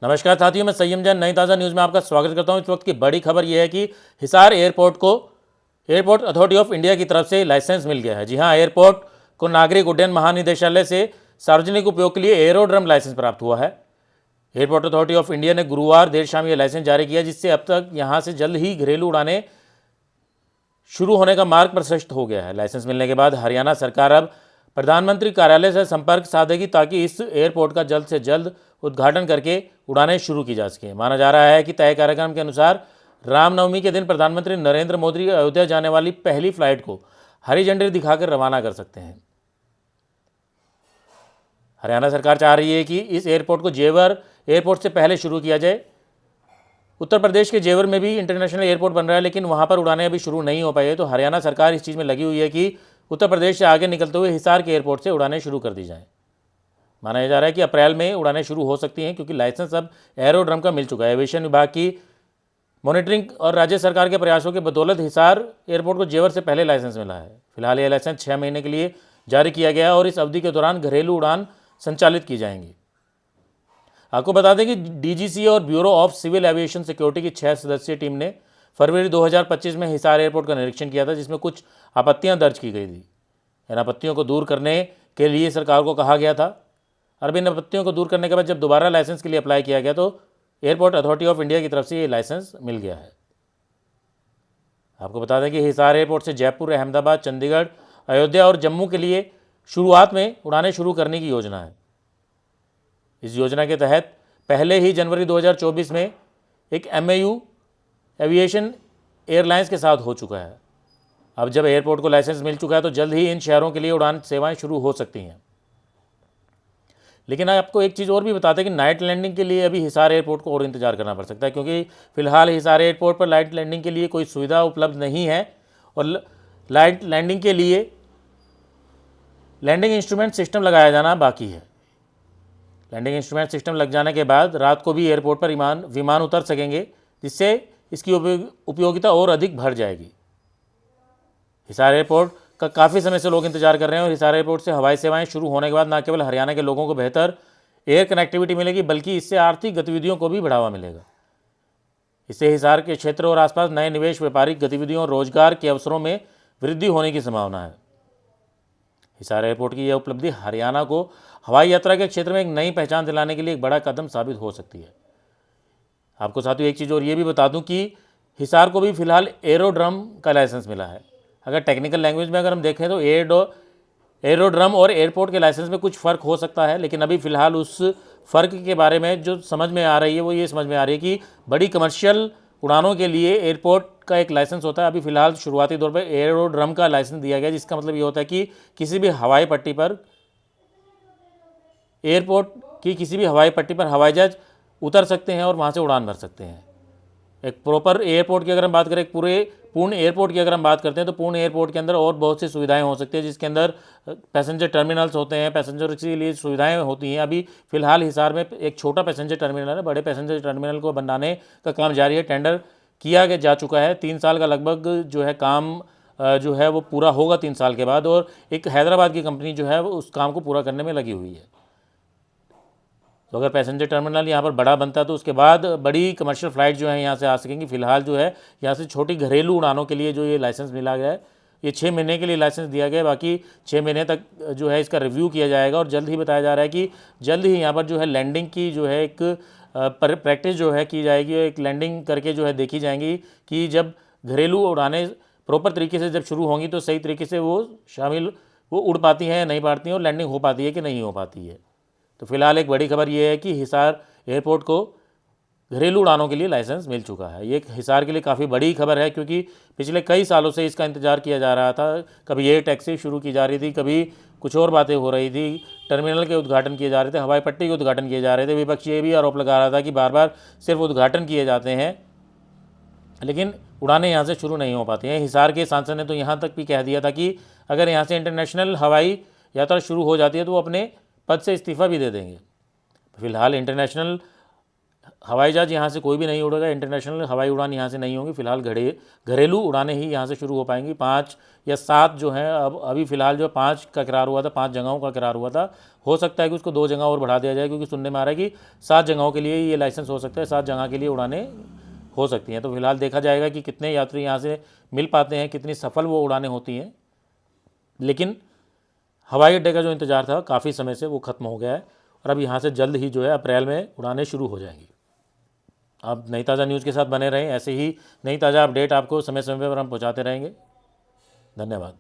नमस्कार साथियों, मैं संयम जैन नई ताज़ा न्यूज़ में आपका स्वागत करता हूं। इस वक्त की बड़ी खबर यह है कि हिसार एयरपोर्ट को एयरपोर्ट अथॉरिटी ऑफ इंडिया की तरफ से लाइसेंस मिल गया है। जी हां, एयरपोर्ट को नागरिक उड्डयन महानिदेशालय से सार्वजनिक उपयोग के लिए एयरोड्रम लाइसेंस प्राप्त हुआ है। एयरपोर्ट अथॉरिटी ऑफ इंडिया ने गुरुवार देर शाम यह लाइसेंस जारी किया, जिससे अब तक यहां से जल्द ही घरेलू उड़ानें शुरू होने का मार्ग प्रशस्त हो गया है। लाइसेंस मिलने के बाद हरियाणा सरकार अब प्रधानमंत्री कार्यालय से संपर्क साधेगी ताकि इस एयरपोर्ट का जल्द से जल्द उद्घाटन करके उड़ानें शुरू की जा सकें। माना जा रहा है कि तय कार्यक्रम के अनुसार रामनवमी के दिन प्रधानमंत्री नरेंद्र मोदी अयोध्या जाने वाली पहली फ्लाइट को हरी झंडी दिखाकर रवाना कर सकते हैं। हरियाणा सरकार चाह रही है कि इस एयरपोर्ट को जेवर एयरपोर्ट से पहले शुरू किया जाए। उत्तर प्रदेश के जेवर में भी इंटरनेशनल एयरपोर्ट बन रहा है, लेकिन वहां पर उड़ानें अभी शुरू नहीं हो पाई है। तो हरियाणा सरकार इस चीज़ में लगी हुई है कि उत्तर प्रदेश से आगे निकलते हुए हिसार के एयरपोर्ट से उड़ानें शुरू कर दी जाएं। माना जा रहा है कि अप्रैल में उड़ानें शुरू हो सकती हैं, क्योंकि लाइसेंस अब एयरोड्रम का मिल चुका है। एविएशन विभाग की मॉनिटरिंग और राज्य सरकार के प्रयासों के बदौलत हिसार एयरपोर्ट को जेवर से पहले लाइसेंस मिला है। फिलहाल यह लाइसेंस 6 महीने के लिए जारी किया गया है और इस अवधि के दौरान घरेलू उड़ान संचालित की जाएंगी। आपको बता दें कि डीजीसी और bureau of civil aviation security की 6 सदस्यीय टीम ने फरवरी 2025 में हिसार एयरपोर्ट का निरीक्षण किया था, जिसमें कुछ आपत्तियां दर्ज की गई थी। इन आपत्तियों को दूर करने के लिए सरकार को कहा गया था। और इन आपत्तियों को दूर करने के बाद जब दोबारा लाइसेंस के लिए अप्लाई किया गया तो एयरपोर्ट अथॉरिटी ऑफ इंडिया की तरफ से ये लाइसेंस मिल गया है। आपको बता दें कि हिसार एयरपोर्ट से जयपुर, अहमदाबाद, चंडीगढ़, अयोध्या और जम्मू के लिए शुरुआत में उड़ानें शुरू करने की योजना है। इस योजना के तहत पहले ही जनवरी 2024 में एक एमएयू एविएशन एयरलाइंस के साथ हो चुका है। अब जब एयरपोर्ट को लाइसेंस मिल चुका है तो जल्द ही इन शहरों के लिए उड़ान सेवाएं शुरू हो सकती हैं। लेकिन आपको एक चीज़ और भी बताते हैं कि नाइट लैंडिंग के लिए अभी हिसार एयरपोर्ट को और इंतजार करना पड़ सकता है, क्योंकि फिलहाल हिसार एयरपोर्ट पर नाइट लैंडिंग के लिए कोई सुविधा उपलब्ध नहीं है और नाइट लैंडिंग के लिए लैंडिंग इंस्ट्रूमेंट सिस्टम लगाया जाना बाकी है। लैंडिंग इंस्ट्रूमेंट सिस्टम लग जाने के बाद रात को भी एयरपोर्ट पर विमान उतर सकेंगे, जिससे इसकी उपयोगिता और अधिक बढ़ जाएगी। हिसार एयरपोर्ट का काफ़ी समय से लोग इंतजार कर रहे हैं और हिसार एयरपोर्ट से हवाई सेवाएं शुरू होने के बाद न केवल हरियाणा के लोगों को बेहतर एयर कनेक्टिविटी मिलेगी, बल्कि इससे आर्थिक गतिविधियों को भी बढ़ावा मिलेगा। इससे हिसार के क्षेत्र और आसपास नए निवेश, व्यापारिक गतिविधियों और रोजगार के अवसरों में वृद्धि होने की संभावना है। हिसार एयरपोर्ट की यह उपलब्धि हरियाणा को हवाई यात्रा के क्षेत्र में एक नई पहचान दिलाने के लिए एक बड़ा कदम साबित हो सकती है। आपको साथियों एक चीज़ और ये भी बता दूं कि हिसार को भी फिलहाल एयरोड्रम का लाइसेंस मिला है। अगर टेक्निकल लैंग्वेज में अगर हम देखें तो एयरोड्रम और एयरपोर्ट के लाइसेंस में कुछ फ़र्क हो सकता है, लेकिन अभी फ़िलहाल उस फ़र्क के बारे में जो समझ में आ रही है वो ये समझ में आ रही है कि बड़ी कमर्शियल उड़ानों के लिए एयरपोर्ट का एक लाइसेंस होता है। अभी फ़िलहाल शुरुआती तौर पर एयरोड्रम का लाइसेंस दिया गया, जिसका मतलब ये होता है कि किसी भी हवाई पट्टी पर एयरपोर्ट की किसी भी हवाई पट्टी पर हवाई जहाज उतर सकते हैं और वहाँ से उड़ान भर सकते हैं। एक प्रॉपर एयरपोर्ट की अगर हम बात करें, पूर्ण एयरपोर्ट की अगर हम बात करते हैं तो पूर्ण एयरपोर्ट के अंदर और बहुत सी सुविधाएं हो सकती हैं, जिसके अंदर पैसेंजर टर्मिनल्स होते हैं, पैसेंजर के लिए सुविधाएं होती हैं। अभी फिलहाल हिसार में एक छोटा पैसेंजर टर्मिनल है, बड़े पैसेंजर टर्मिनल को बनाने का काम जारी है। टेंडर किया जा चुका है। 3 साल का लगभग जो है काम जो है वो पूरा होगा 3 साल के बाद, और एक हैदराबाद की कंपनी जो है वो उस काम को पूरा करने में लगी हुई है। तो अगर पैसेंजर टर्मिनल यहाँ पर बड़ा बनता है तो उसके बाद बड़ी कमर्शियल फ़्लाइट जो है यहाँ से आ सकेंगी। फिलहाल जो है यहाँ से छोटी घरेलू उड़ानों के लिए जो ये लाइसेंस मिला गया है, ये 6 महीने के लिए लाइसेंस दिया गया है। बाकी 6 महीने तक जो है इसका रिव्यू किया जाएगा और जल्द ही बताया जा रहा है कि जल्द ही यहाँ पर जो है लैंडिंग की जो है एक प्रैक्टिस जो है की जाएगी। एक लैंडिंग करके जो है देखी जाएंगी कि जब घरेलू उड़ानें प्रॉपर तरीके से जब शुरू होंगी तो सही तरीके से वो उड़ पाती हैं या नहीं पाती हैं और लैंडिंग हो पाती है कि नहीं हो पाती है। तो फिलहाल एक बड़ी खबर ये है कि हिसार एयरपोर्ट को घरेलू उड़ानों के लिए लाइसेंस मिल चुका है। ये हिसार के लिए काफ़ी बड़ी खबर है, क्योंकि पिछले कई सालों से इसका इंतजार किया जा रहा था। कभी एयर टैक्सी शुरू की जा रही थी, कभी कुछ और बातें हो रही थी, टर्मिनल के उद्घाटन किए जा रहे थे, हवाई पट्टी के उद्घाटन किए जा रहे थे। विपक्ष ये भी आरोप लगा रहा था कि बार बार सिर्फ उद्घाटन किए जाते हैं लेकिन उड़ानें यहाँ से शुरू नहीं हो पाती हैं। हिसार के सांसद ने तो यहाँ तक भी कह दिया था कि अगर यहाँ से इंटरनेशनल हवाई यात्रा शुरू हो जाती है तो वो अपने पद से इस्तीफ़ा भी दे देंगे। फिलहाल इंटरनेशनल हवाई जहाज़ यहाँ से कोई भी नहीं उड़ेगा, इंटरनेशनल हवाई उड़ान यहाँ से नहीं होगी फिलहाल। घरेलू उड़ानें ही यहाँ से शुरू हो पाएंगी। 5 या 7 जो हैं, अब अभी फ़िलहाल जो 5 का करार हुआ था, 5 जगहों का करार हुआ था, हो सकता है कि उसको 2 जगह और बढ़ा दिया जाए, क्योंकि सुनने में आ रहा है कि 7 जगहों के लिए ये लाइसेंस हो सकता है, 7 जगह के लिए उड़ानें हो सकती हैं। तो फिलहाल देखा जाएगा कि कितने यात्री यहाँ से मिल पाते हैं, कितनी सफल वो उड़ानें होती हैं। लेकिन हवाई अड्डे का जो इंतज़ार था काफ़ी समय से, वो ख़त्म हो गया है और अब यहाँ से जल्द ही जो है अप्रैल में उड़ानें शुरू हो जाएंगी। आप नई ताज़ा न्यूज़ के साथ बने रहें, ऐसे ही नई ताज़ा अपडेट आपको समय समय पर हम पहुँचाते रहेंगे। धन्यवाद।